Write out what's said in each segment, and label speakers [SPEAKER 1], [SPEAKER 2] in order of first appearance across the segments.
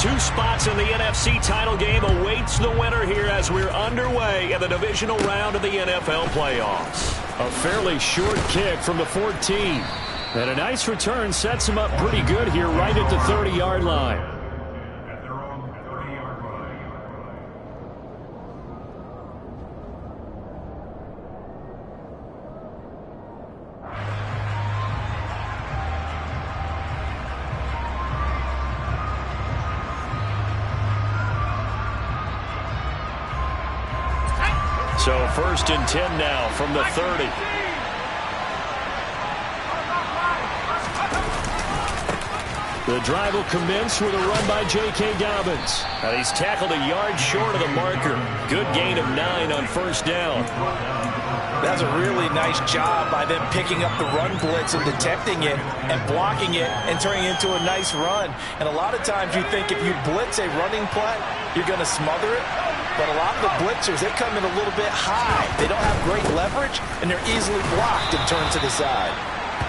[SPEAKER 1] Two spots in the NFC title game awaits the winner here as we're underway in the divisional round of the NFL playoffs.
[SPEAKER 2] A fairly short kick from the 14. And a nice return sets him up pretty good here right at the 30-yard line.
[SPEAKER 1] So 1st and 10 now from the 30. The drive will commence with a run by J.K. Dobbins. And he's tackled a yard short of the marker. Good gain of 9 on 1st down.
[SPEAKER 3] That's a really nice job by them picking up the run blitz and detecting it and blocking it and turning it into a nice run. And a lot of times you think if you blitz a running play, you're going to smother it. But a lot of the blitzers, they come in a little bit high. They don't have great leverage, and they're easily blocked and turned to the side.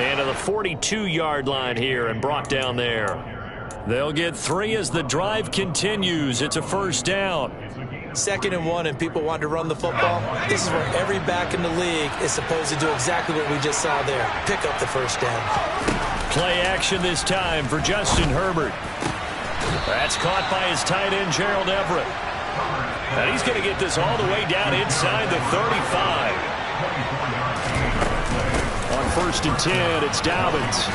[SPEAKER 1] And to the 42-yard line here and brought down there. They'll get 3 as the drive continues. It's a 1st down.
[SPEAKER 3] 2nd and 1, and people want to run the football. This is where every back in the league is supposed to do exactly what we just saw there. Pick up the 1st down.
[SPEAKER 1] Play action this time for Justin Herbert. That's caught by his tight end, Gerald Everett. And he's going to get this all the way down inside the 35. On 1st and 10, it's Dobbins.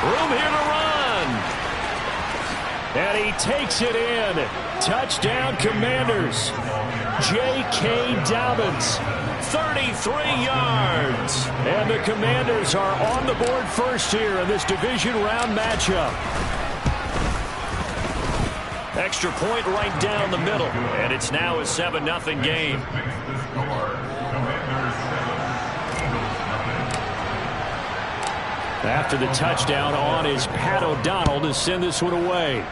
[SPEAKER 1] Room here to run. And he takes it in. Touchdown, Commanders. J.K. Dobbins, 33 yards. And the Commanders are on the board first here in this division round matchup. Extra point right down the middle. And it's now a 7-0 game. After the touchdown, on is Pat O'Donnell to send this one away.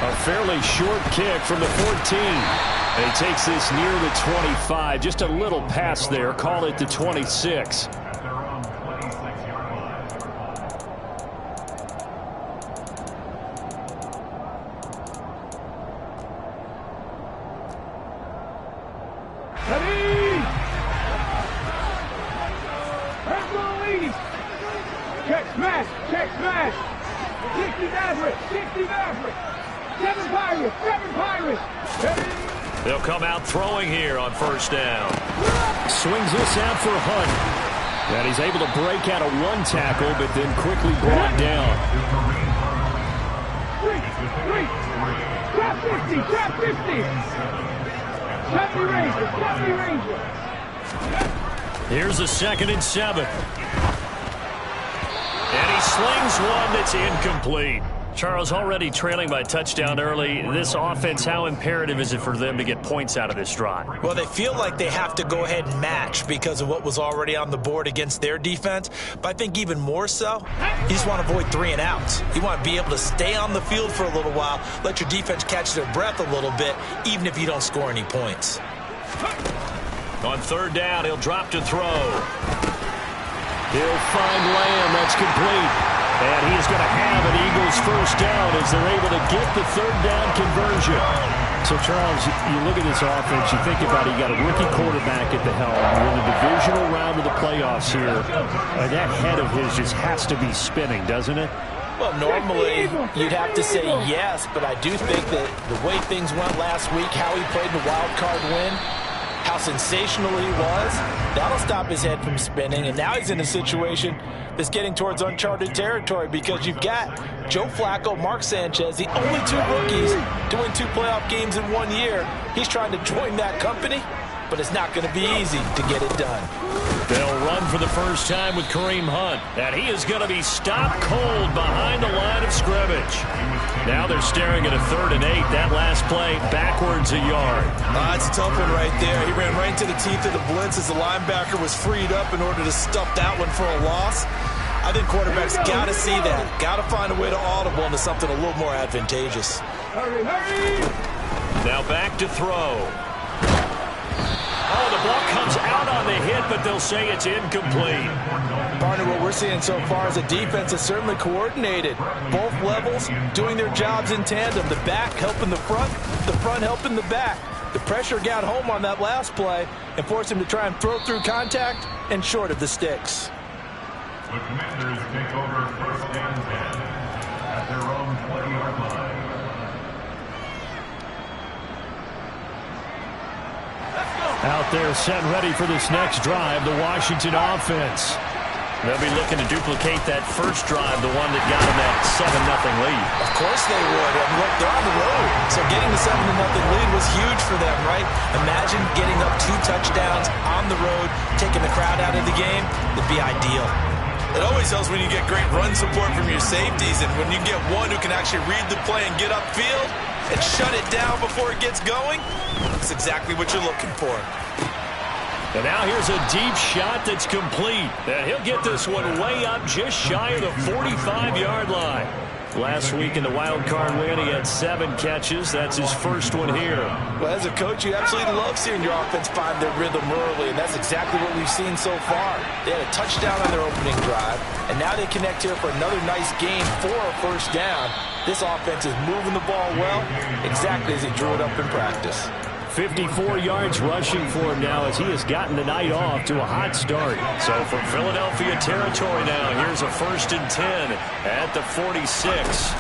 [SPEAKER 1] A fairly short kick from the 14. And he takes this near the 25. Just a little pass there. Call it the 26. They'll come out throwing here on 1st down.
[SPEAKER 2] Swings this out for Hunt. And he's able to break out of one tackle, but then quickly brought down.
[SPEAKER 1] Here's a 2nd and 7. And he slings one that's incomplete. Charles, already trailing by touchdown early. This offense, how imperative is it for them to get points out of this drive?
[SPEAKER 3] Well, they feel like they have to go ahead and match because of what was already on the board against their defense. But I think even more so, you just want to avoid 3 and outs. You want to be able to stay on the field for a little while, let your defense catch their breath a little bit, even if you don't score any points.
[SPEAKER 1] On 3rd down, he'll drop to throw. He'll find Lamb. That's complete. And he's going to have an Eagles 1st down as they're able to get the 3rd down conversion.
[SPEAKER 2] So, Charles, you look at this offense, you think about it, you got a rookie quarterback at the helm. You're in the divisional round of the playoffs here. That head of his just has to be spinning, doesn't it?
[SPEAKER 3] Well, normally you'd have to say yes, but I do think that the way things went last week, how he played the wild card win, how sensational he was, that'll stop his head from spinning. And now he's in a situation that's getting towards uncharted territory because you've got Joe Flacco, Mark Sanchez, the only 2 rookies doing 2 playoff games in 1 year. He's trying to join that company, but it's not going to be easy to get it done.
[SPEAKER 1] They'll run for the first time with Kareem Hunt. And he is going to be stopped cold behind the line of scrimmage. Now they're staring at a 3rd and 8. That last play backwards a yard.
[SPEAKER 4] That's a tough one right there. He ran right into the teeth of the blitz as the linebacker was freed up in order to stuff that one for a loss. I think quarterbacks got to see that. Got to find a way to audible into something a little more advantageous.
[SPEAKER 1] Now back to throw. Oh, the ball comes out on the hit, but they'll say it's incomplete.
[SPEAKER 3] Partner, what we're seeing so far is a defense that's certainly coordinated. Both levels doing their jobs in tandem. The back helping the front helping the back. The pressure got home on that last play and forced him to try and throw through contact and short of the sticks.
[SPEAKER 5] The Commanders take over first and 10 at their own 20-yard line.
[SPEAKER 2] Out there set ready for this next drive, the Washington offense.
[SPEAKER 1] They'll be looking to duplicate that first drive, the one that got them that 7-0 lead.
[SPEAKER 3] Of course they would. And look, they're on the road. So getting the 7-0 lead was huge for them, right? Imagine getting up 2 touchdowns on the road, taking the crowd out of the game. It'd be ideal.
[SPEAKER 4] It always helps when you get great run support from your safeties, and when you get one who can actually read the play and get upfield and shut it down before it gets going, that's exactly what you're looking for.
[SPEAKER 1] And now here's a deep shot that's complete. And he'll get this one way up just shy of the 45-yard line. Last week in the wild card win, he had 7 catches. That's his first one here.
[SPEAKER 3] Well, as a coach, you absolutely love seeing your offense find their rhythm early, and that's exactly what we've seen so far. They had a touchdown on their opening drive, and now they connect here for another nice game for a first down. This offense is moving the ball well, exactly as he drew it up in practice.
[SPEAKER 1] 54 yards rushing for him now as he has gotten the night off to a hot start. So from Philadelphia territory now, here's a 1st and 10 at the 46.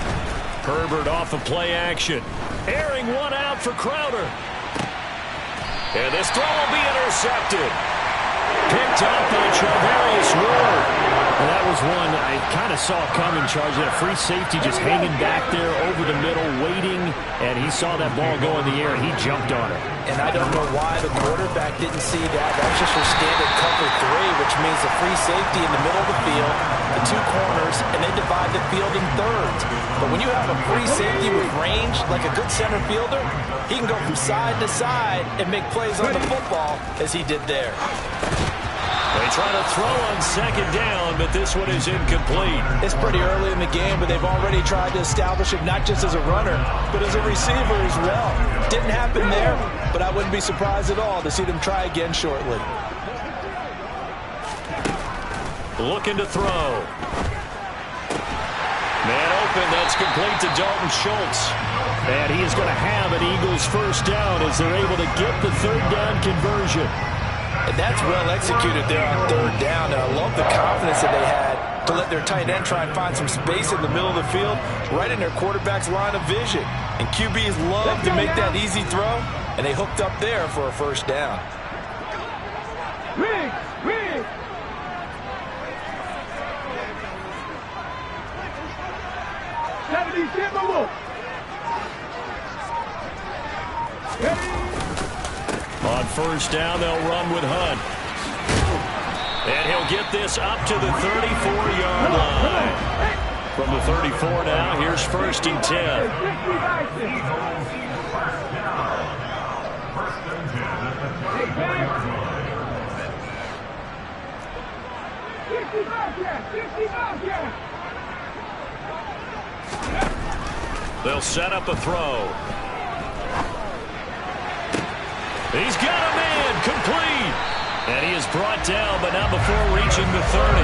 [SPEAKER 1] Herbert off of play action. Airing one out for Crowder. And this throw will be intercepted. Picked up by Charvarius Ward. And that was one I kind of saw coming, Charles. That free safety just hanging back there over the middle, waiting, and he saw that ball go in the air, and he jumped on it.
[SPEAKER 3] And I don't know why the quarterback didn't see that. That's just for standard cover 3, which means the free safety in the middle of the field, the 2 corners, and they divide the field in thirds. But when you have a free safety with range, like a good center fielder, he can go from side to side and make plays on the football as he did there.
[SPEAKER 1] They try to throw on 2nd down, but this one is incomplete.
[SPEAKER 3] It's pretty early in the game, but they've already tried to establish him not just as a runner, but as a receiver as well. Didn't happen there, but I wouldn't be surprised at all to see them try again shortly.
[SPEAKER 1] Looking to throw. Man open, that's complete to Dalton Schultz.
[SPEAKER 2] And he is going to have an Eagles first down as they're able to get the 3rd down conversion.
[SPEAKER 3] And that's well executed there on 3rd down. And I love the confidence that they had to let their tight end try and find some space in the middle of the field, right in their quarterback's line of vision. And QBs love to make that easy throw, and they hooked up there for a first down.
[SPEAKER 1] On 1st down, they'll run with Hunt. And he'll get this up to the 34-yard line. From the 34 now, here's 1st and 10. They'll set up a throw. He's got a man, complete. And he is brought down, but not before reaching the 30.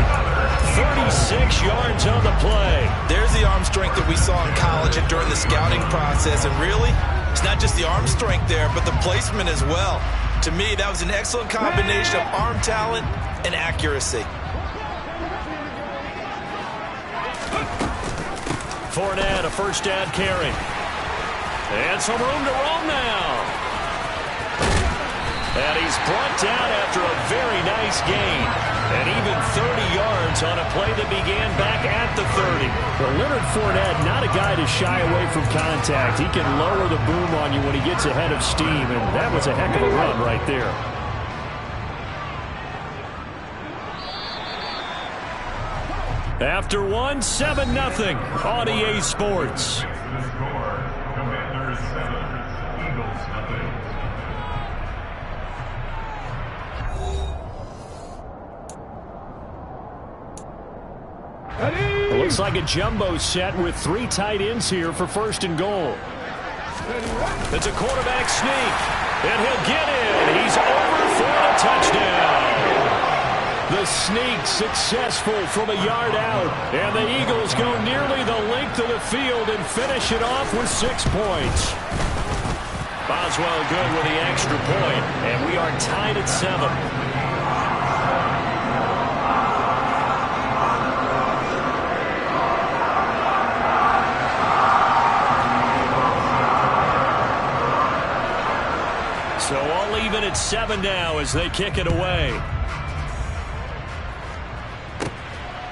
[SPEAKER 1] 36 yards on the play.
[SPEAKER 4] There's the arm strength that we saw in college and during the scouting process. And really, it's not just the arm strength there, but the placement as well. To me, that was an excellent combination of arm talent and accuracy.
[SPEAKER 1] Fournette, a 1st down carry. And some room to roam now. And he's brought down after a very nice gain. And even 30 yards on a play that began back at the 30.
[SPEAKER 2] Well, Leonard Fournette, not a guy to shy away from contact. He can lower the boom on you when he gets ahead of steam, and that was a heck of a run right there.
[SPEAKER 1] After 7-0 on EA Sports.
[SPEAKER 5] Commanders 7, Eagles nothing.
[SPEAKER 2] It looks like a jumbo set with 3 tight ends here for 1st and goal.
[SPEAKER 1] It's a quarterback sneak, and he'll get in. He's over for a touchdown. The sneak successful from a yard out, and the Eagles go nearly the length of the field and finish it off with 6 points. Boswell good with the extra point, and we are tied at 7. So all even at 7 now as they kick it away.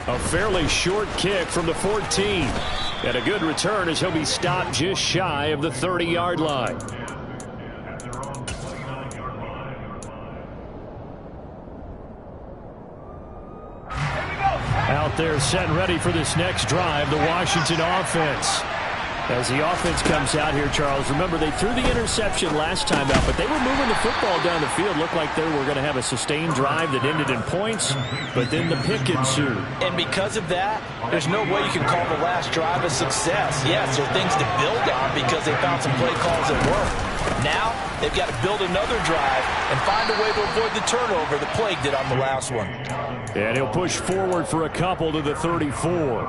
[SPEAKER 1] A fairly short kick from the 14. And a good return as he'll be stopped just shy of the 30-yard line. Out there set and ready for this next drive, the Washington offense. As the offense comes out here, Charles, remember they threw the interception last time out, but they were moving the football down the field. Looked like they were going to have a sustained drive that ended in points, but then the pick ensued.
[SPEAKER 3] And because of that, there's no way you can call the last drive a success. Yes, there are things to build on because they found some play calls that work. Now, they've got to build another drive and find a way to avoid the turnover the Plague did on the last one.
[SPEAKER 2] And he'll push forward for a couple to the 34.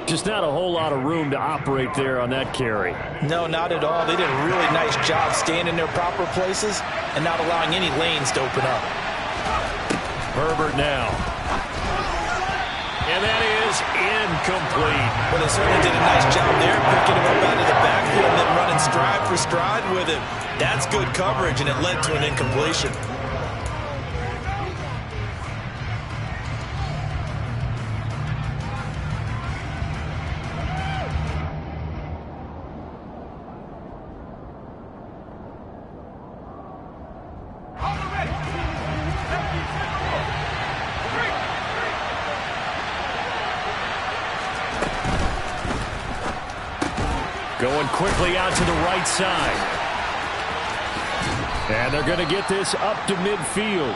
[SPEAKER 2] Just not a whole lot of room to operate there on that carry.
[SPEAKER 3] No, not at all. They did a really nice job staying in their proper places and not allowing any lanes to open up.
[SPEAKER 2] Herbert now.
[SPEAKER 1] And that is incomplete.
[SPEAKER 3] Well, they certainly did a nice job there, picking him up out of the backfield and then running stride for stride with him. That's good coverage, and it led to an incompletion.
[SPEAKER 1] Going quickly out to the right side. And they're going to get this up to midfield.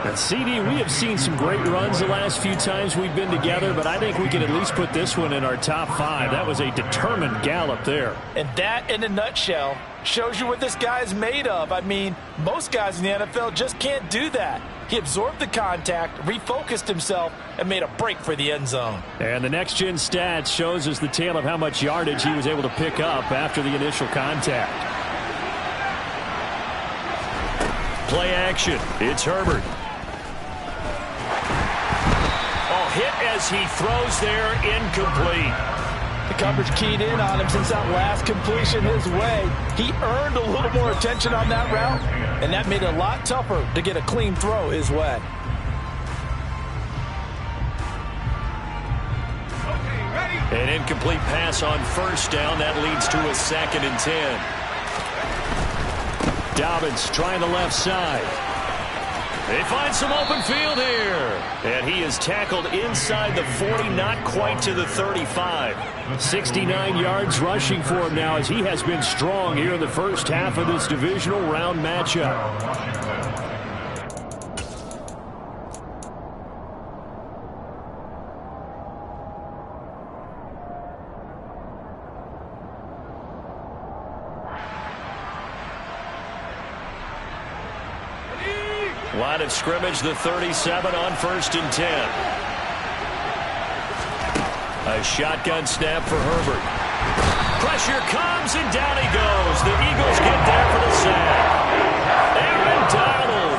[SPEAKER 1] And CD, we have seen some great runs the last few times we've been together, but I think we can at least put this one in our top 5. That was a determined gallop there.
[SPEAKER 3] And that, in a nutshell, shows you what this guy is made of. I mean, most guys in the NFL just can't do that. He absorbed the contact, refocused himself, and made a break for the end zone.
[SPEAKER 1] And the next-gen stats shows us the tale of how much yardage he was able to pick up after the initial contact. Play action. It's Herbert. Oh, hit as he throws there, incomplete.
[SPEAKER 3] The coverage keyed in on him since that last completion his way. He earned a little more attention on that route, and that made it a lot tougher to get a clean throw his way.
[SPEAKER 1] An incomplete pass on first down. That leads to a 2nd and 10. Dobbins trying the left side. They find some open field here. And he is tackled inside the 40, not quite to the 35. 69 yards rushing for him now as he has been strong here in the first half of this divisional round matchup. Line of scrimmage, the 37 on 1st and 10. A shotgun snap for Herbert. Pressure comes, and down he goes. The Eagles get there for the sack. Aaron Donald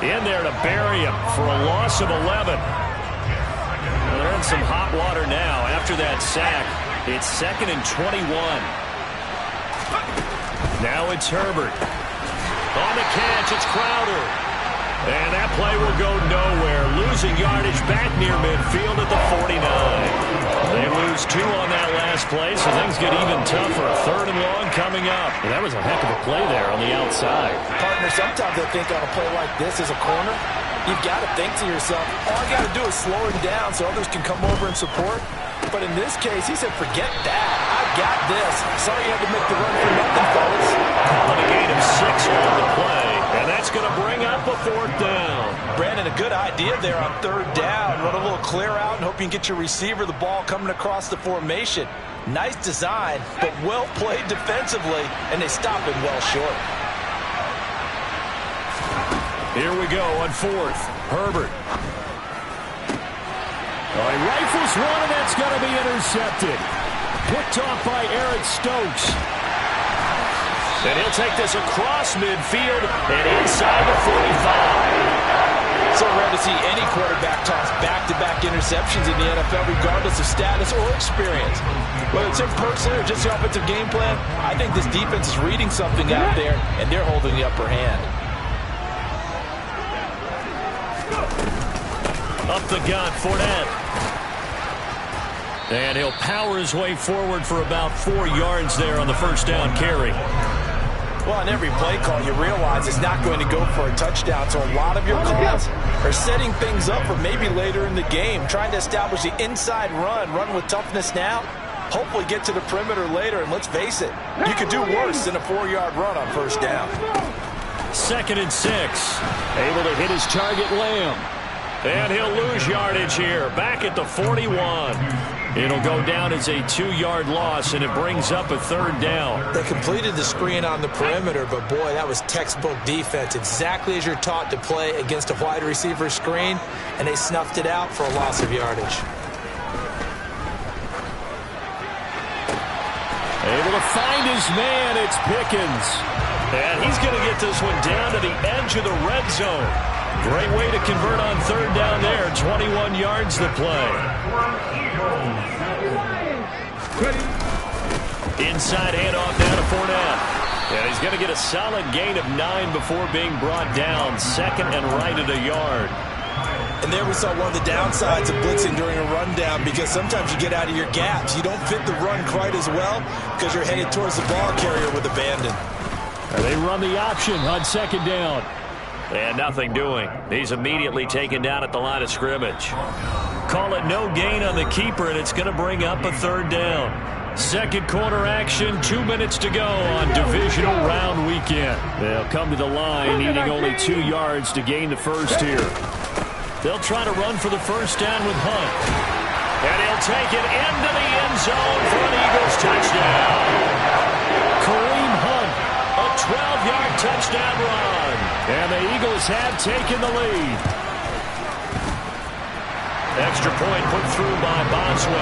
[SPEAKER 1] in there to bury him for a loss of 11. Well, they're in some hot water now after that sack. It's 2nd and 21. Now it's Herbert. On the catch, it's Crowder. And that play will go nowhere. Losing yardage back near midfield at the 49. They lose 2 on that last play, so things get even tougher. 3rd and long coming up. And that was a heck of a play there on the outside.
[SPEAKER 3] Partner, sometimes I think on a play like this as a corner, you've got to think to yourself, all I got to do is slow him down so others can come over and support. But in this case, he said, forget that. I got this. Sorry you had to make the run for nothing, fellas.
[SPEAKER 1] On a gain of 6 on the play. And that's going to bring up a 4th down.
[SPEAKER 3] Brandon, a good idea there on 3rd down. Run a little clear out and hope you can get your receiver the ball coming across the formation. Nice design, but well played defensively, and they stop it well short.
[SPEAKER 1] Here we go on 4th. Herbert. He rifles one, and that's going to be intercepted. Picked off by Eric Stokes. And he'll take this across midfield and inside the 45.
[SPEAKER 3] So rare to see any quarterback toss back-to-back interceptions in the NFL, regardless of status or experience. Whether it's him personally or just the offensive game plan, I think this defense is reading something out there, and they're holding the upper hand.
[SPEAKER 1] Up the gut, Fournette. And he'll power his way forward for about 4 yards there on the 1st down carry.
[SPEAKER 3] Well, on every play call, you realize it's not going to go for a touchdown, so a lot of your calls are setting things up for maybe later in the game, trying to establish the inside run with toughness now, hopefully get to the perimeter later, and let's face it, you could do worse than a 4-yard run on 1st down.
[SPEAKER 1] 2nd and 6. Able to hit his target, Lamb. And he'll lose yardage here, back at the 41. It'll go down as a 2-yard loss, and it brings up a 3rd down.
[SPEAKER 3] They completed the screen on the perimeter, but boy, that was textbook defense. Exactly as you're taught to play against a wide receiver screen, and they snuffed it out for a loss of yardage.
[SPEAKER 1] Able to find his man, it's Pickens. And he's going to get this one down to the edge of the red zone. Great way to convert on 3rd down there. 21 yards to play. Inside handoff down to Fournette. And he's going to get a solid gain of 9 before being brought down. 2nd and right at a yard.
[SPEAKER 3] And there we saw one of the downsides of blitzing during a rundown, because sometimes you get out of your gaps. You don't fit the run quite as well because you're headed towards the ball carrier with abandon.
[SPEAKER 1] And they run the option on 2nd down. And nothing doing. He's immediately taken down at the line of scrimmage. Call it no gain on the keeper, and it's going to bring up a 3rd down. 2nd quarter action, 2 minutes to go on divisional round weekend. They'll come to the line, needing only 2 yards to gain the 1st here. They'll try to run for the 1st down with Hunt. And he'll take it into the end zone for an Eagles touchdown. Kareem Hunt, a 12-yard touchdown run. And the Eagles have taken the lead. Extra point put through by Boswell.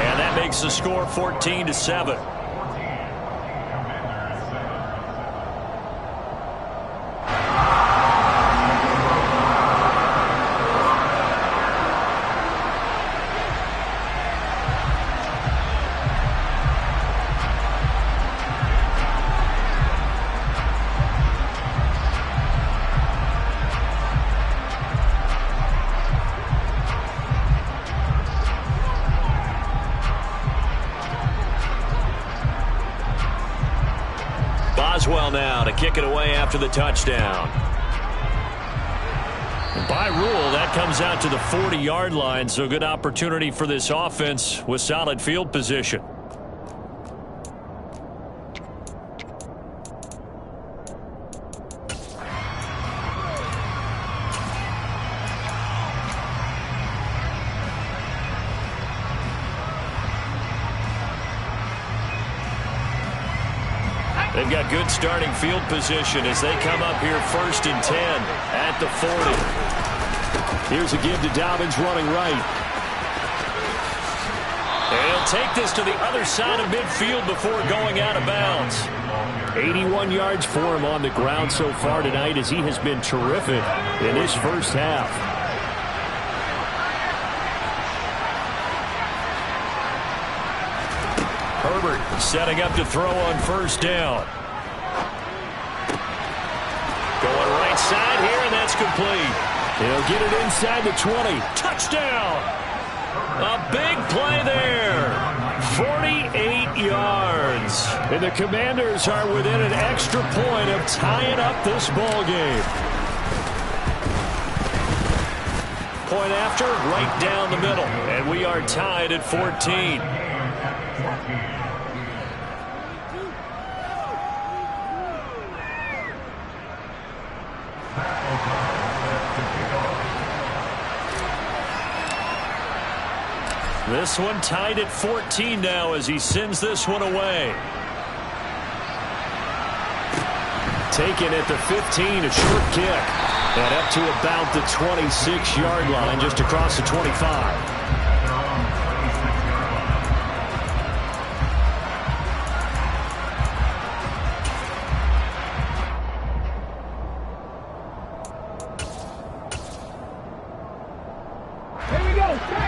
[SPEAKER 1] And that makes the score 14-7. Boswell now to kick it away after the touchdown. By rule, that comes out to the 40-yard line, so good opportunity for this offense with solid field position. They've got good starting field position as they come up here 1st and 10 at the 40. Here's a give to Dobbins running right. And he'll take this to the other side of midfield before going out of bounds. 81 yards for him on the ground so far tonight as he has been terrific in his 1st half. Herbert setting up to throw on 1st down. Going right side here, and that's complete. He'll get it inside the 20. Touchdown! A big play there. 48 yards. And the Commanders are within an extra point of tying up this ball game. Point after, right down the middle. And we are tied at 14. This one tied at 14 now as he sends this one away. Taken at the 15, a short kick. And up to about the 26-yard line, just across the 25.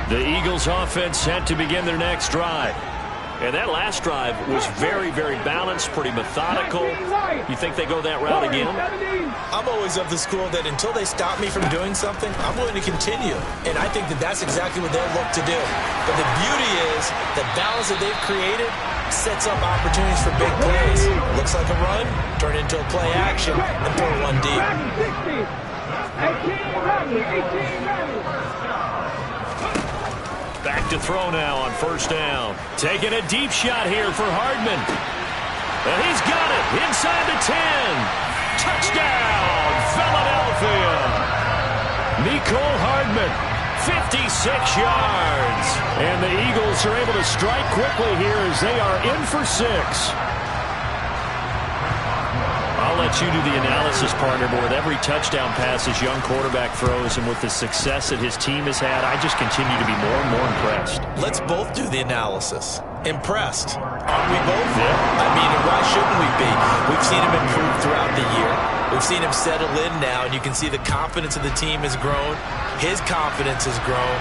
[SPEAKER 1] The Eagles offense set to begin their next drive. And that last drive was very, very balanced, pretty methodical. You think they go that route again?
[SPEAKER 3] I'm always of the school that until they stop me from doing something, I'm willing to continue. And I think that that's exactly what they'll look to do. But the beauty is the balance that they've created sets up opportunities for big plays. Looks like a run, turn into a play action, and throw one deep.
[SPEAKER 1] Back to throw now on first down. Taking a deep shot here for Hardman. And he's got it inside the 10. Touchdown, Philadelphia. Mecole Hardman, 56 yards. And the Eagles are able to strike quickly here as they are in for 6. I'll let you do the analysis, partner, but with every touchdown pass this young quarterback throws and with the success that his team has had, I just continue to be more and more impressed.
[SPEAKER 3] Let's both do the analysis. Impressed. Aren't we both? Yeah. I mean, why shouldn't we be? We've seen him improve throughout the year. We've seen him settle in now, and you can see the confidence of the team has grown. His confidence has grown.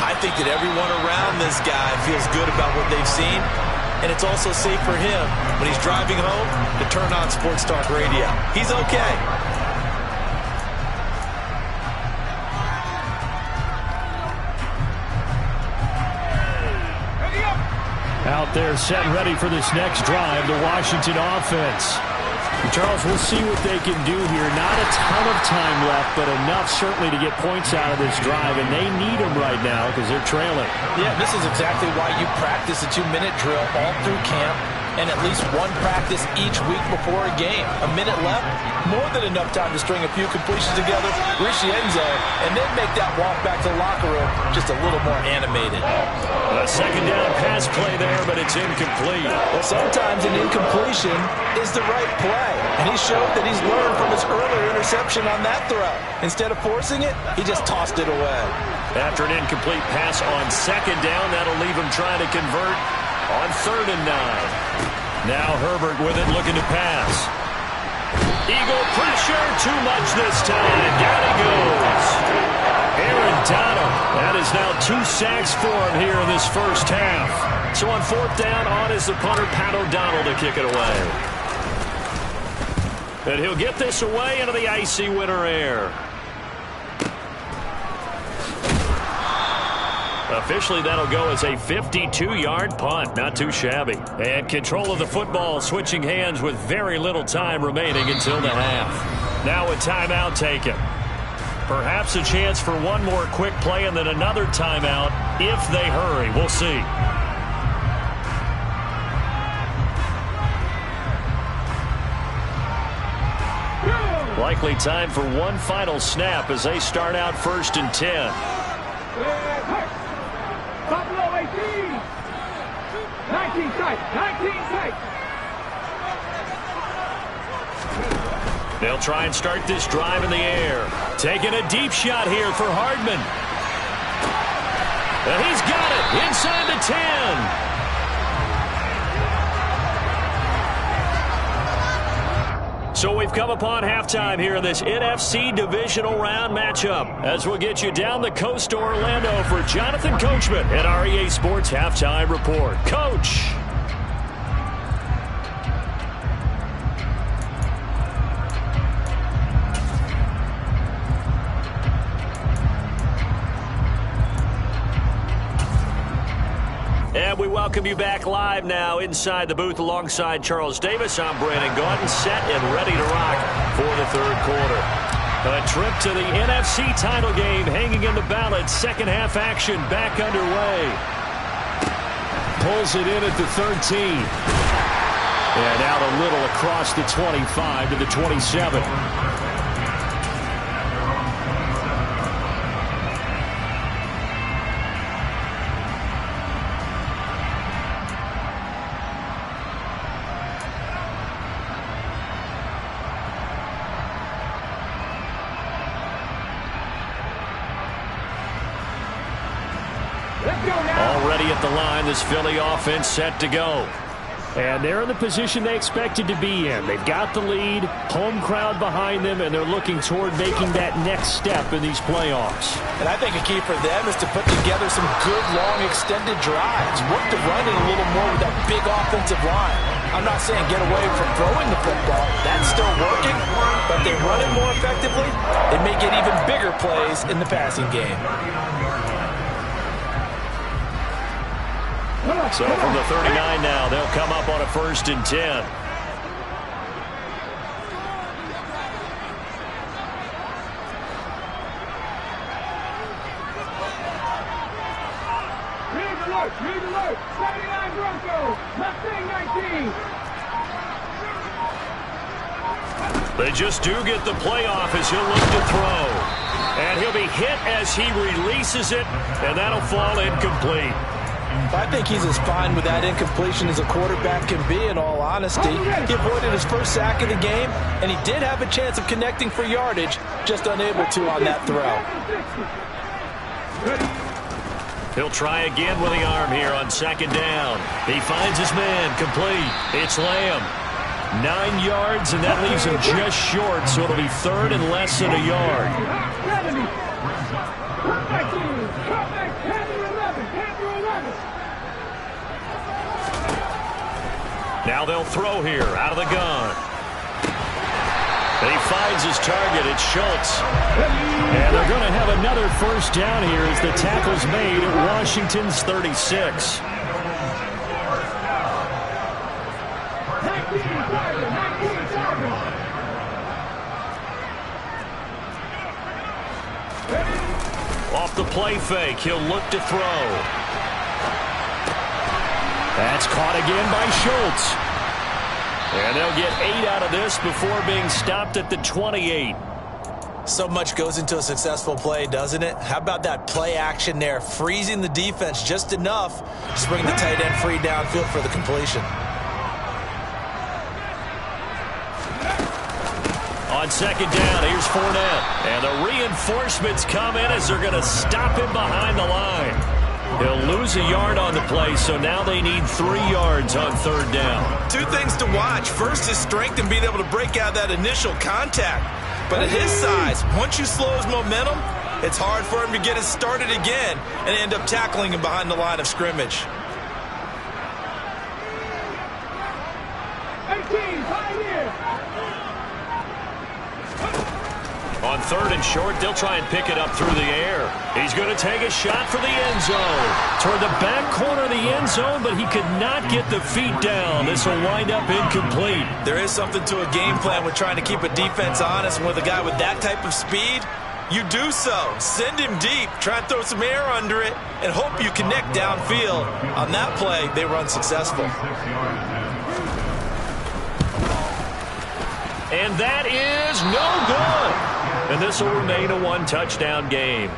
[SPEAKER 3] I think that everyone around this guy feels good about what they've seen. And it's also safe for him when he's driving home to turn on Sports Talk Radio. He's okay.
[SPEAKER 2] Out there set ready for this next drive, the Washington offense. Charles, we'll see what they can do here. Not a ton of time left, but enough certainly to get points out of this drive, and they need them right now because they're trailing.
[SPEAKER 3] Yeah, this is exactly why you practice a 2-minute drill all through camp and at least one practice each week before a game. A minute left, more than enough time to string a few completions together, reach the end zone, and then make that walk back to the locker room just a little more animated.
[SPEAKER 1] A second down pass play there, but it's incomplete.
[SPEAKER 3] Well, sometimes an incompletion is the right play, and he showed that he's learned from his earlier interception on that throw. Instead of forcing it, he just tossed it away.
[SPEAKER 1] After an incomplete pass on second down, that'll leave him trying to convert on 3rd and 9. Now Herbert with it, looking to pass. Eagle pressure, too much this time. Down he goes. Aaron Donald. That is now 2 sacks for him here in this first half. So on 4th down, on is the punter, Pat O'Donnell, to kick it away. And he'll get this away into the icy winter air. Officially, that'll go as a 52-yard punt. Not too shabby. And control of the football switching hands with very little time remaining until the half. Now a timeout taken. Perhaps a chance for one more quick play and then another timeout if they hurry. We'll see. Likely time for one final snap as they start out 1st and 10.
[SPEAKER 6] Buffalo 18. 19 tight. 19 tight.
[SPEAKER 1] They'll try and start this drive in the air. Taking a deep shot here for Hardman. And he's got it inside the 10. So we've come upon halftime here in this NFC divisional round matchup as we'll get you down the coast to Orlando for Jonathan Coachman at our EA Sports Halftime Report. Coach. And we welcome you back live now inside the booth alongside Charles Davis. I'm Brandon Gaudin, set and ready to rock for the 3rd quarter. A trip to the NFC title game hanging in the balance. Second half action back underway. Pulls it in at the 13. And out a little across the 25 to the 27.
[SPEAKER 6] Let's go now.
[SPEAKER 2] Already at the line, this Philly offense set to go. And they're in the position they expected to be in. They've got the lead, home crowd behind them, and they're looking toward making that next step in these playoffs.
[SPEAKER 3] And I think a key for them is to put together some good, long, extended drives. Work to run it a little more with that big offensive line. I'm not saying get away from throwing the football. That's still working. But they run it more effectively, they may get even bigger plays in the passing game.
[SPEAKER 2] So from the 39 now, they'll come up on a 1st and 10.
[SPEAKER 6] Read alert, 79 Broncos, Mustang 19.
[SPEAKER 2] They just do get the playoff as he'll look to throw. And he'll be hit as he releases it, and that'll fall incomplete.
[SPEAKER 3] I think he's as fine with that incompletion as a quarterback can be, in all honesty. He avoided his first sack of the game, and he did have a chance of connecting for yardage, just unable to on that throw.
[SPEAKER 2] He'll try again with the arm here on 2nd down. He finds his man, complete. It's Lamb. 9 yards, and that leaves him just short, so it'll be 3rd and less than a yard. Now they'll throw here out of the gun. He finds his target. It's Schultz. And they're going to have another 1st down here as the tackle's made at Washington's 36. Off the play fake, he'll look to throw. That's caught again by Schultz. And they'll get 8 out of this before being stopped at the 28.
[SPEAKER 3] So much goes into a successful play, doesn't it? How about that play action there, freezing the defense just enough to bring the tight end free downfield for the completion.
[SPEAKER 2] On 2nd down, here's Fournette. And the reinforcements come in as they're going to stop him behind the line. He'll lose a yard on the play, so now they need 3 yards on 3rd down.
[SPEAKER 4] 2 things to watch. First is strength and being able to break out that initial contact. But at his size, once you slow his momentum, it's hard for him to get it started again and end up tackling him behind the line of scrimmage.
[SPEAKER 6] 18, pioneer.
[SPEAKER 2] On 3rd and short, they'll try and pick it up through the air. He's going to take a shot for the end zone. Toward the back corner of the end zone, but he could not get the feet down. This will wind up incomplete.
[SPEAKER 4] There is something to a game plan with trying to keep a defense honest. And with a guy with that type of speed, you do so. Send him deep. Try and throw some air under it and hope you connect downfield. On that play, they were unsuccessful.
[SPEAKER 2] And that is no good. And this will remain a 1-touchdown game.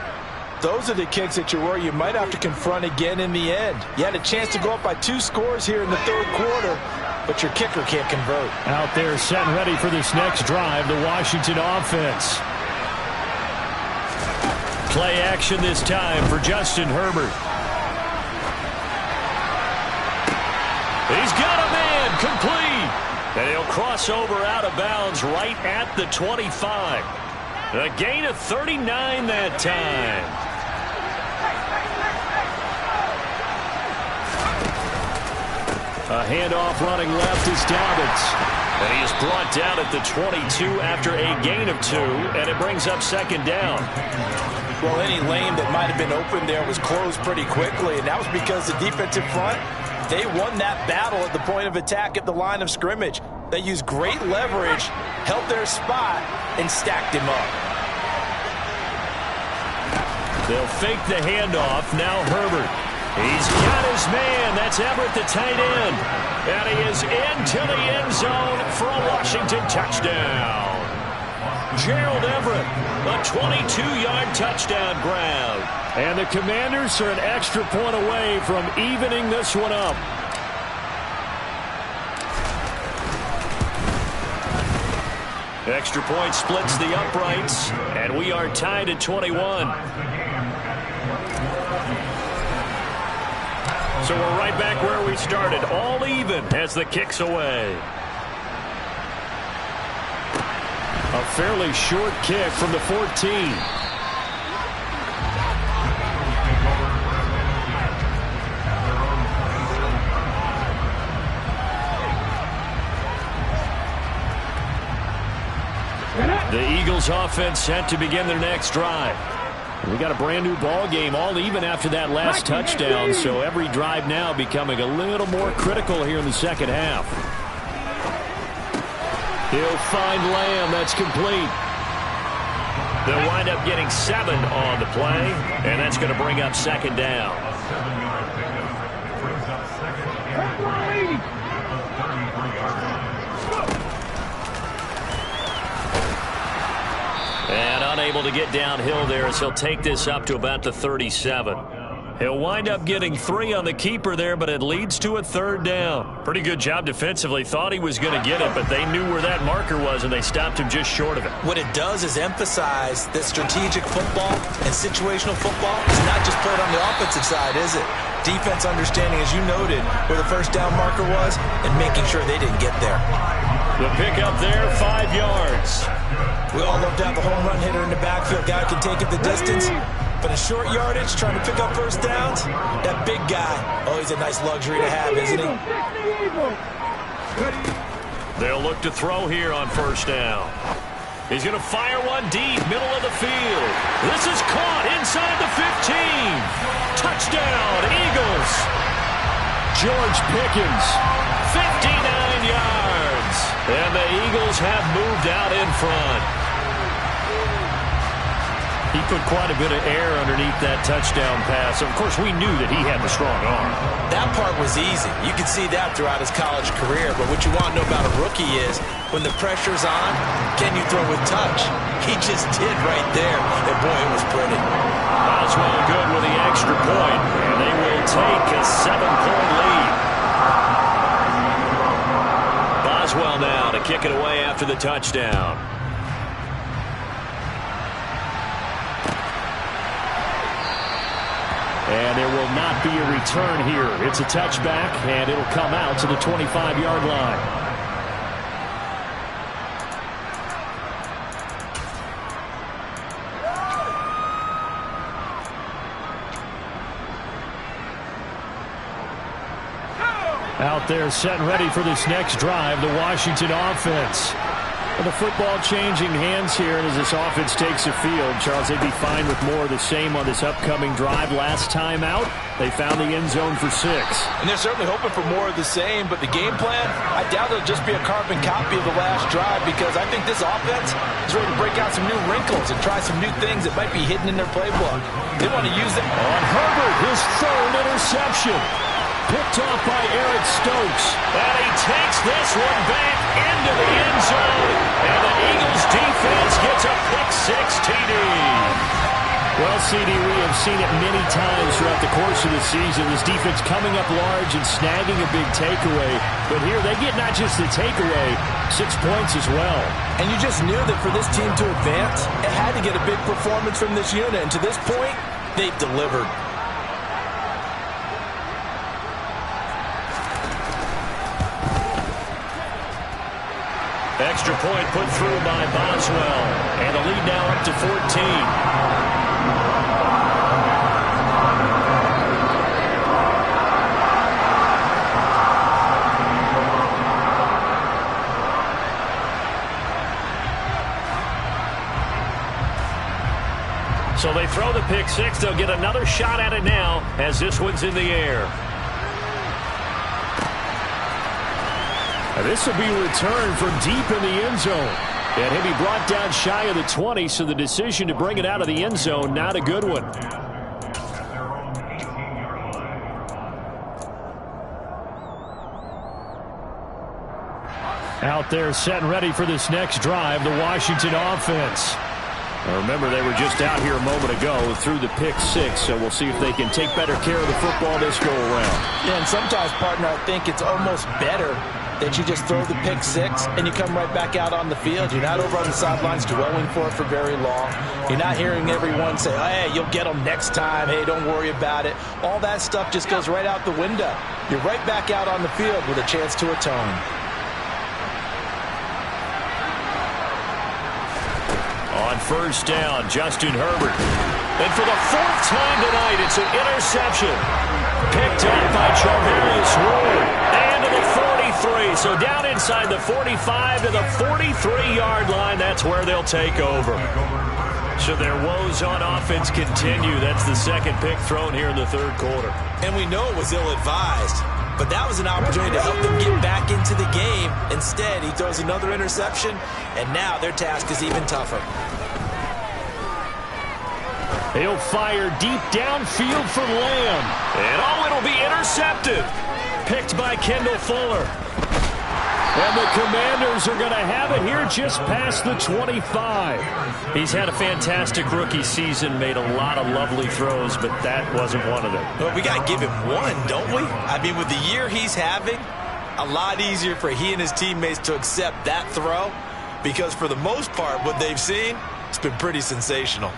[SPEAKER 3] Those are the kicks that you worry you might have to confront again in the end. You had a chance to go up by 2 scores here in the 3rd quarter, but your kicker can't convert.
[SPEAKER 2] Out there set and ready for this next drive, the Washington offense. Play action this time for Justin Herbert. He's got a man, complete. And he'll cross over out of bounds right at the 25. A gain of 39 that time. A handoff running left is Dobbins. And he is brought down at the 22 after a gain of 2, and it brings up 2nd down.
[SPEAKER 3] Well, any lane that might have been open there was closed pretty quickly, and that was because the defensive front, they won that battle at the point of attack at the line of scrimmage. They used great leverage, held their spot, and stacked him up.
[SPEAKER 2] They'll fake the handoff. Now Herbert. He's got his man. That's Everett, the tight end. And he is into the end zone for a Washington touchdown. Gerald Everett, a 22-yard touchdown grab. And the Commanders are an extra point away from evening this one up. Extra point splits the uprights, and we are tied at 21.
[SPEAKER 1] So we're right back where we started, all even as the kick's away. A fairly short kick from the 14. The Eagles offense set to begin their next drive. We got a brand new ball game, all even after that last touchdown, so every drive now becoming a little more critical here in the second half. He'll find Lamb. That's complete. They'll wind up getting 7 on the play, and that's going to bring up second down. And unable to get downhill there as he'll take this up to about the 37. He'll wind up getting 3 on the keeper there, but it leads to a third down. Pretty good job defensively. Thought he was going to get it, but they knew where that marker was, and they stopped him just short of it.
[SPEAKER 3] What it does is emphasize that strategic football and situational football is not just played on the offensive side, is it? Defense understanding, as you noted, where the first down marker was and making sure they didn't get there.
[SPEAKER 1] The pickup there, 5 yards.
[SPEAKER 3] We all love to have a home run hitter in the backfield. Guy can take it the distance. But in short yardage, trying to pick up first downs, that big guy, oh, he's a nice luxury to have, isn't he?
[SPEAKER 1] They'll look to throw here on first down. He's going to fire one deep, middle of the field. This is caught inside the 15. Touchdown, Eagles. George Pickens, 59 yards. And the Eagles have moved out in front. He put quite a bit of air underneath that touchdown pass. Of course, we knew that he had the strong arm.
[SPEAKER 3] That part was easy. You could see that throughout his college career. But what you want to know about a rookie is when the pressure's on, can you throw with touch? He just did right there. And boy, it was pretty.
[SPEAKER 1] Boswell good with the extra point. And they will take a 7-point lead. Boswell now to kick it away after the touchdown. And there will not be a return here. It's a touchback, and it'll come out to the 25-yard line. Out there set and ready for this next drive, the Washington offense. And the football changing hands here, and as this offense takes the field, Charles, they'd be fine with more of the same on this upcoming drive. Last time out, they found the end zone for 6.
[SPEAKER 3] And they're certainly hoping for more of the same, but the game plan, I doubt it'll just be a carbon copy of the last drive, because I think this offense is ready to break out some new wrinkles and try some new things that might be hidden in their playbook. They want to use them.
[SPEAKER 1] On Herbert, his 3rd interception. Picked off by Eric Stokes. And he takes this one back into the end zone. And the Eagles defense gets a pick-6 TD. Well, CD, we have seen it many times throughout the course of the season. This defense coming up large and snagging a big takeaway. But here they get not just the takeaway, 6 points as well.
[SPEAKER 3] And you just knew that for this team to advance, it had to get a big performance from this unit. And to this point, they've delivered.
[SPEAKER 1] Extra point put through by Boswell. And the lead now up to 14. So they throw the pick-6. They'll get another shot at it now as this one's in the air. This will be returned from deep in the end zone. And he'll be brought down shy of the 20, so the decision to bring it out of the end zone, not a good one. Out there set and ready for this next drive, the Washington offense. Now remember, they were just out here a moment ago through the pick-6, so we'll see if they can take better care of the football this go-around.
[SPEAKER 3] Yeah, and sometimes, partner, I think it's almost better that you just throw the pick six and you come right back out on the field. You're not over on the sidelines dwelling for it for very long. You're not hearing everyone say, hey, you'll get them next time. Hey, don't worry about it. All that stuff just goes right out the window. You're right back out on the field with a chance to atone.
[SPEAKER 2] On first down, Justin Herbert. And for the fourth time tonight, it's an interception. Picked up by Charvarius Ward. And to the 43. So down inside the 45 to the 43-yard line. That's where they'll take over. So their woes on offense continue. That's the second pick thrown here in the third quarter.
[SPEAKER 4] And we know it was ill-advised, but that was an opportunity to help them get back into the game. Instead, he throws another interception, and now their task is even tougher.
[SPEAKER 2] He'll fire deep downfield for Lamb. And it'll be intercepted. Picked by Kendall Fuller. And the Commanders are going to have it here just past the 25. He's had a fantastic rookie season, made a lot of lovely throws, but that wasn't one of them.
[SPEAKER 4] Well, we got to give him one, don't we? I mean, with the year he's having, a lot easier for he and his teammates to accept that throw, because for the most part, what they've seen, it's been pretty sensational.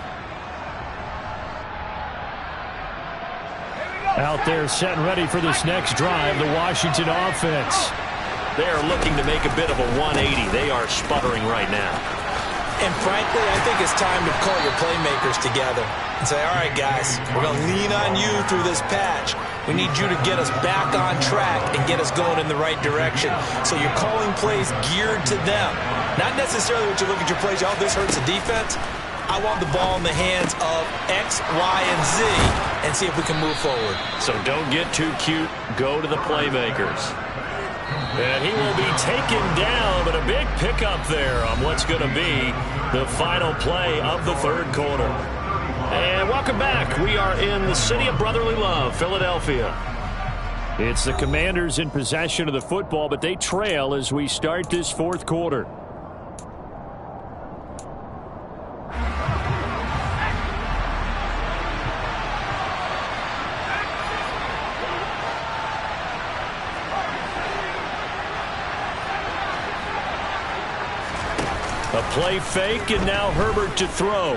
[SPEAKER 2] Out there set and ready for this next drive, the Washington offense.
[SPEAKER 1] They're looking to make a bit of a 180. They are sputtering right now.
[SPEAKER 4] And frankly, I think it's time to call your playmakers together and say, all right, guys, we're going to lean on you through this patch. We need you to get us back on track and get us going in the right direction. So you're calling plays geared to them. Not necessarily what you look at your plays, oh, this hurts the defense. I want the ball in the hands of X, Y, and Z and see if we can move forward.
[SPEAKER 2] So don't get too cute. Go to the playmakers. And he will be taken down, but a big pickup there on what's going to be the final play of the third quarter. And welcome back. We are in the city of brotherly love, Philadelphia. It's the Commanders in possession of the football, but they trail as we start this fourth quarter. A play fake, and now Herbert to throw.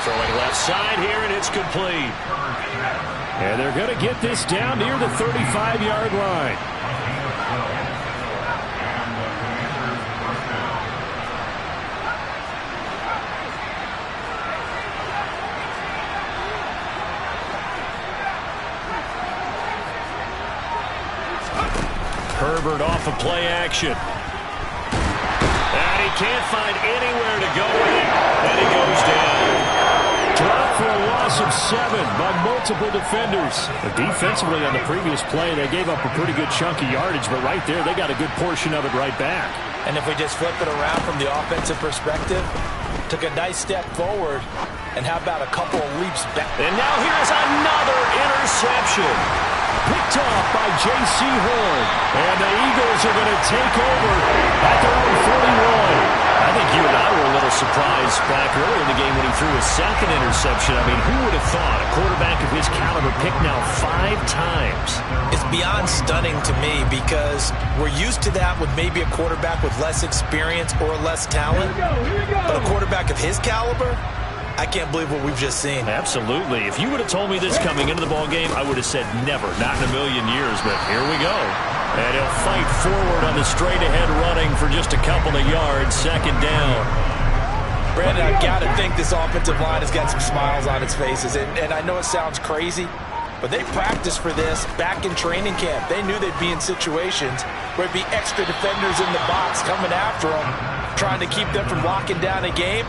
[SPEAKER 2] Throwing left side here, and it's complete. And they're going to get this down near the 35-yard line. Herbert off of play action. And he can't find anywhere to go with it. And he goes down. Dropped for a loss of 7 by multiple defenders. Defensively on the previous play, they gave up a pretty good chunk of yardage, but right there, they got a good portion of it right back.
[SPEAKER 3] And if we just flip it around from the offensive perspective, took a nice step forward, and how about a couple of leaps back?
[SPEAKER 2] And now here's another interception. Picked off by J.C. Horn. And the Eagles are going to take over at their own 41. I think you and I were a little surprised back earlier in the game when he threw his second interception. I mean, who would have thought a quarterback of his caliber picked now 5 times?
[SPEAKER 3] It's beyond stunning to me because we're used to that with maybe a quarterback with less experience or less talent. But a quarterback of his caliber, I can't believe what we've just seen.
[SPEAKER 2] Absolutely. If you would have told me this coming into the ballgame, I would have said never, not in a million years, but here we go. And he'll fight forward on the straight-ahead running for just a couple of yards, second down.
[SPEAKER 3] Brandon, I've got to think this offensive line has got some smiles on its faces. And I know it sounds crazy, but they practiced for this back in training camp. They knew they'd be in situations where there'd be extra defenders in the box coming after them, trying to keep them from locking down a game.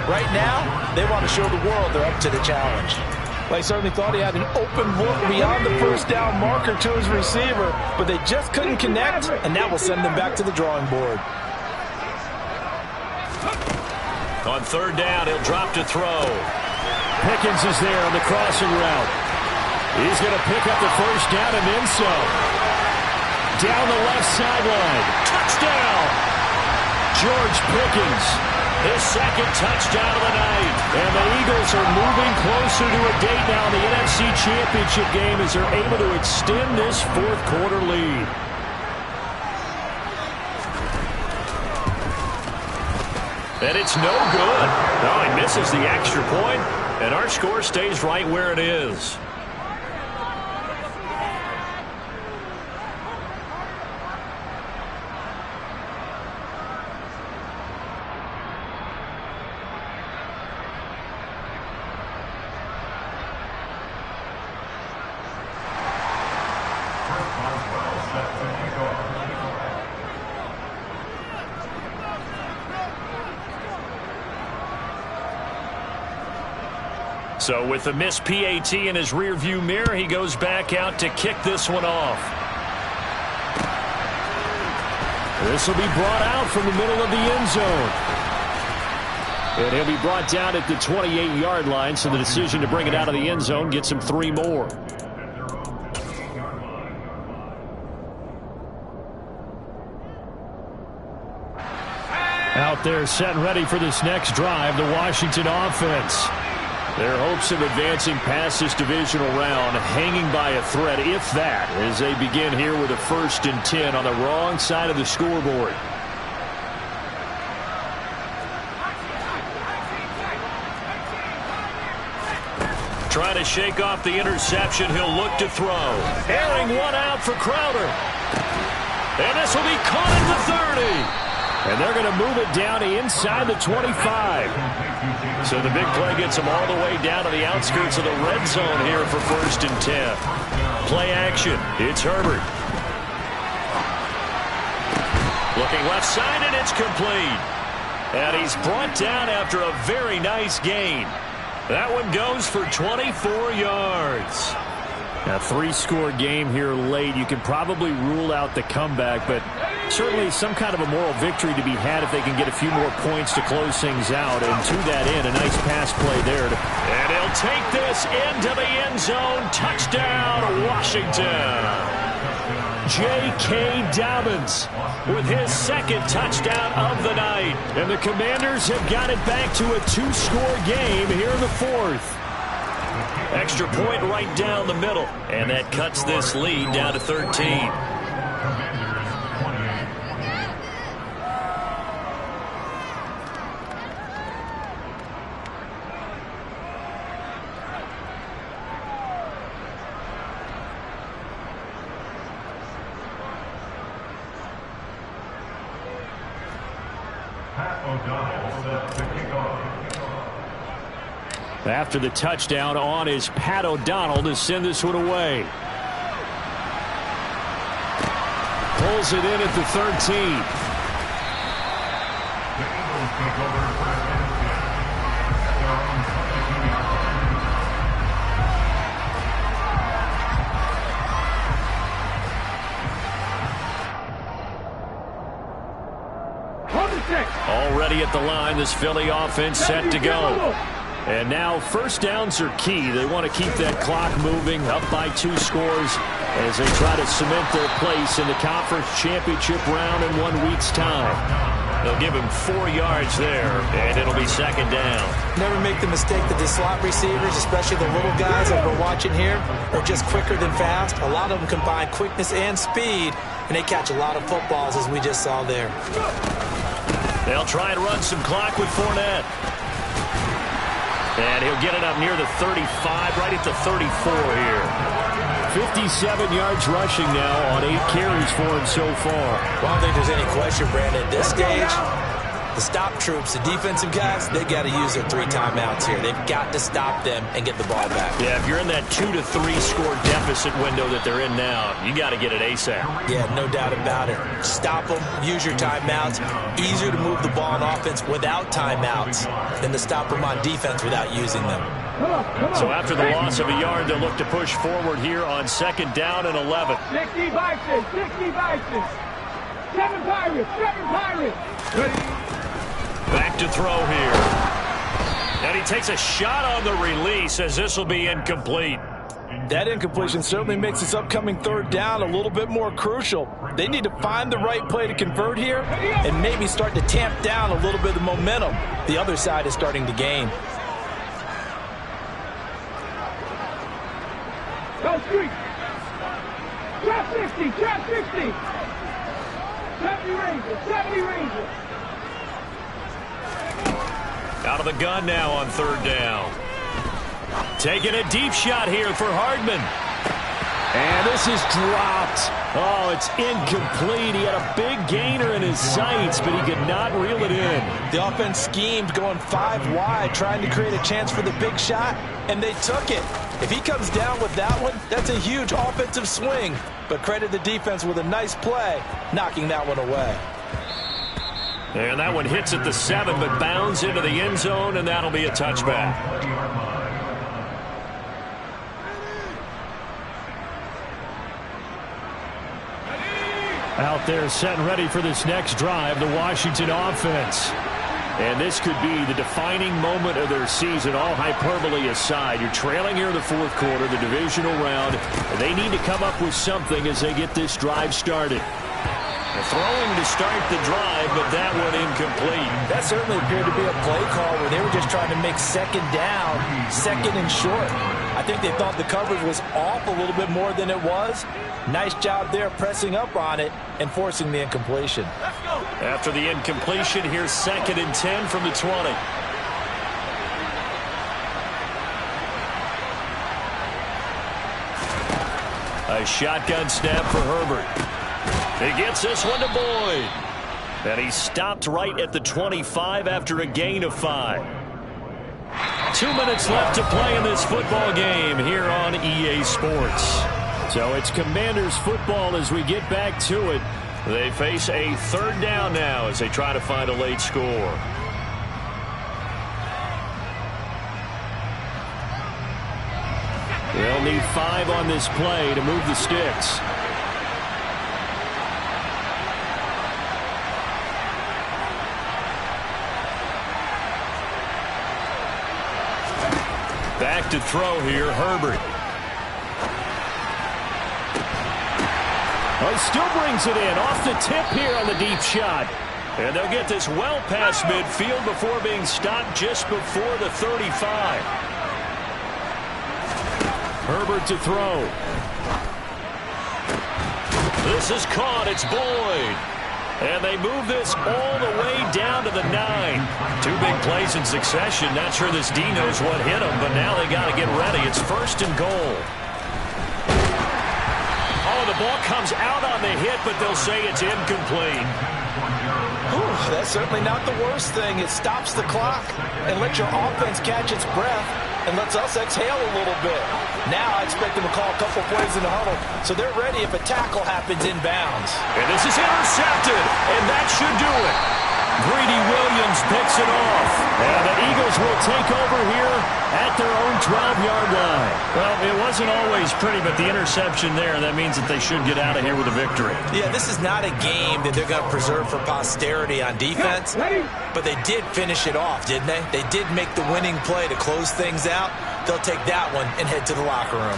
[SPEAKER 3] Right now, they want to show the world they're up to the challenge. Well, he certainly thought he had an open look beyond the first down marker to his receiver, but they just couldn't connect, and that will send them back to the drawing board.
[SPEAKER 2] On third down, he'll drop to throw. Pickens is there on the crossing route. He's going to pick up the first down and then some. Down the left sideline. Touchdown! George Pickens. His second touchdown of the night. And the Eagles are moving closer to a date now in the NFC Championship game as they're able to extend this fourth quarter lead. And it's no good. No, he misses the extra point, and our score stays right where it is. So with the missed PAT in his rearview mirror, he goes back out to kick this one off. This will be brought out from the middle of the end zone. And he'll be brought down at the 28-yard line, so the decision to bring it out of the end zone gets him 3 more. Out there set and ready for this next drive, the Washington offense. Their hopes of advancing past this divisional round hanging by a thread, if that, as they begin here with a 1st and 10 on the wrong side of the scoreboard. Trying to shake off the interception, he'll look to throw. Airing one out for Crowder. And this will be caught at the 30. And they're going to move it down to inside the 25. So the big play gets them all the way down to the outskirts of the red zone here for 1st and 10. Play action. It's Herbert. Looking left side, and it's complete. And he's brought down after a very nice gain. That one goes for 24 yards. A 3-score game here late. You can probably rule out the comeback, but certainly some kind of a moral victory to be had if they can get a few more points to close things out. And to that end, a nice pass play there. And he'll take this into the end zone. Touchdown, Washington. J.K. Dobbins with his 2nd touchdown of the night. And the Commanders have got it back to a 2-score game here in the 4th. Extra point right down the middle. And that cuts this lead down to 13. After the touchdown on is Pat O'Donnell to send this one away. Pulls it in at the 13. Already at the line, this Philly offense set to go. And now 1st downs are key. They want to keep that clock moving, up by 2 scores as they try to cement their place in the conference championship round in 1 week's time. They'll give him 4 yards there, and it'll be 2nd down.
[SPEAKER 3] Never make the mistake that the slot receivers, especially the little guys that we're watching here, are just quicker than fast. A lot of them combine quickness and speed, and they catch a lot of footballs, as we just saw there.
[SPEAKER 2] They'll try and run some clock with Fournette. And he'll get it up near the 35, right at the 34 here. 57 yards rushing now on 8 carries for him so far.
[SPEAKER 3] Well, I don't think there's any question, Brandon, at this stage. The stop troops, the defensive guys, they got to use their 3 timeouts here. They've got to stop them and get the ball back.
[SPEAKER 2] Yeah, if you're in that 2 to 3 score deficit window that they're in now, you got to get it ASAP.
[SPEAKER 3] Yeah, no doubt about it. Stop them, use your timeouts. Easier to move the ball on offense without timeouts than to stop them on defense without using them.
[SPEAKER 2] So after the loss of a yard, they'll look to push forward here on 2nd down and 11.
[SPEAKER 6] 60 Vikings, 60 Vikings. 7 Pirates, 7 Pirates.
[SPEAKER 2] Back to throw here. And he takes a shot on the release as this will be incomplete.
[SPEAKER 4] That incompletion certainly makes this upcoming third down a little bit more crucial. They need to find the right play to convert here and maybe start to tamp down a little bit of the momentum the other side is starting to gain.
[SPEAKER 6] Go street. Trap 60, trap 60. 70 Rangers, 70 Rangers.
[SPEAKER 1] Out of the gun now on third down. Taking a deep shot here for Hardman. And this is dropped. Oh, it's incomplete. He had a big gainer in his sights, but he could not reel it in.
[SPEAKER 4] The offense schemed going 5 wide, trying to create a chance for the big shot, and they took it. If he comes down with that one, that's a huge offensive swing. But credit the defense with a nice play, knocking that one away.
[SPEAKER 1] And that one hits at the 7, but bounds into the end zone, and that'll be a touchback.
[SPEAKER 2] Out there set and ready for this next drive, the Washington offense.
[SPEAKER 1] And this could be the defining moment of their season, all hyperbole aside. You're trailing here in the fourth quarter, the divisional round. And they need to come up with something as they get this drive started. They're throwing to start the drive, but that one incomplete.
[SPEAKER 3] That certainly appeared to be a play call where they were just trying to make second down, second and short. I think they thought the coverage was off a little bit more than it was. Nice job there pressing up on it and forcing the incompletion.
[SPEAKER 1] After the incompletion, here's 2nd and 10 from the 20. A shotgun snap for Herbert. He gets this one to Boyd. And he's stopped right at the 25 after a gain of 5. 2 minutes left to play in this football game here on EA Sports. So it's Commanders football as we get back to it. They face a third down now as they try to find a late score. They'll need 5 on this play to move the sticks. Back to throw here, Herbert. Oh, he still brings it in. Off the tip here on the deep shot. And they'll get this well past midfield before being stopped just before the 35. Herbert to throw. This is caught. It's Boyd. And they move this all the way down to the 9. 2 big plays in succession. Not sure this D knows what hit him, but now they got to get ready. It's 1st and goal. Oh, the ball comes out on the hit, but they'll say it's incomplete.
[SPEAKER 4] Whew, that's certainly not the worst thing. It stops the clock and lets your offense catch its breath and lets us exhale a little bit. Now I expect them to call a couple plays in the huddle, so they're ready if a tackle happens inbounds.
[SPEAKER 1] And this is intercepted, and that should do it. Greedy Williams picks it off. And the Eagles will take over here at their own 12-yard line.
[SPEAKER 2] Well, it wasn't always pretty, but the interception there, that means that they should get out of here with a victory.
[SPEAKER 4] Yeah, this is not a game that they're going to preserve for posterity on defense, but they did finish it off, didn't they? They did make the winning play to close things out. They'll take that one and head to the locker room.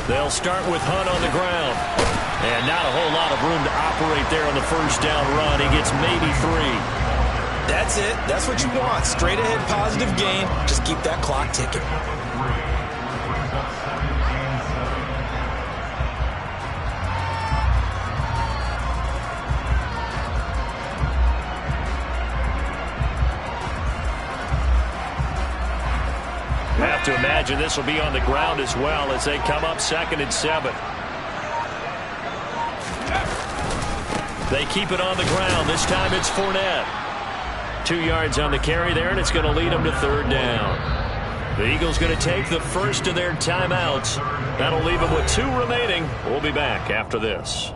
[SPEAKER 1] They'll start with Hunt on the ground. And not a whole lot of room to operate there on the first down run. He gets maybe 3.
[SPEAKER 4] That's it. That's what you want. Straight ahead positive gain. Just keep that clock ticking.
[SPEAKER 1] I have to imagine this will be on the ground as well as they come up 2nd and 7. They keep it on the ground. This time it's Fournette. 2 yards on the carry there, and it's going to lead them to 3rd down. The Eagles going to take the first of their timeouts. That'll leave them with 2 remaining. We'll be back after this.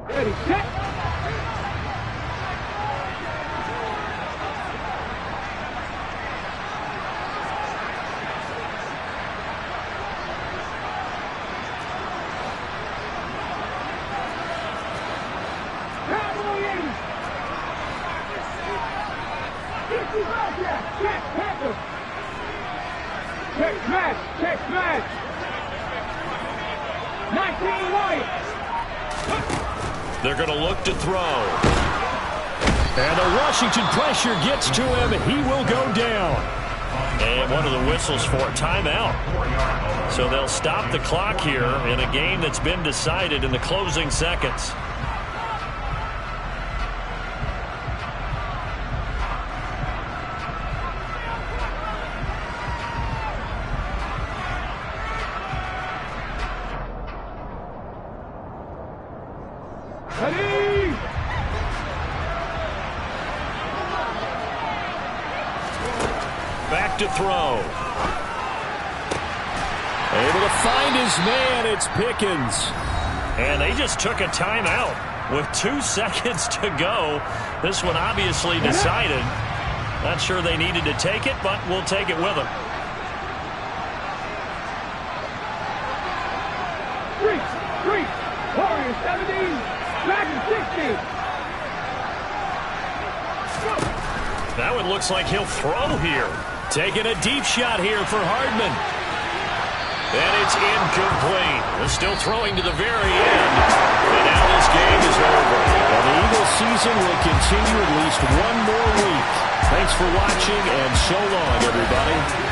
[SPEAKER 6] Ready, set.
[SPEAKER 1] They're going to look to throw.
[SPEAKER 2] And the Washington pressure gets to him. He will go down.
[SPEAKER 1] And one of the whistles for a timeout. So they'll stop the clock here in a game that's been decided in the closing seconds.
[SPEAKER 6] Ready?
[SPEAKER 1] Back to throw.
[SPEAKER 2] Able to find his man. It's Pickens.
[SPEAKER 1] And they just took a timeout with 2 seconds to go. This one obviously decided. Not sure they needed to take it, but we'll take it with them.
[SPEAKER 6] 3, Warriors 70, Dragon 60.
[SPEAKER 1] That one looks like he'll throw here.
[SPEAKER 2] Taking a deep shot here for Hardman.
[SPEAKER 1] And it's incomplete. They're still throwing to the very end. And now this game is over.
[SPEAKER 2] Well, the Eagles season will continue at least one more week. Thanks for watching, and so long, everybody.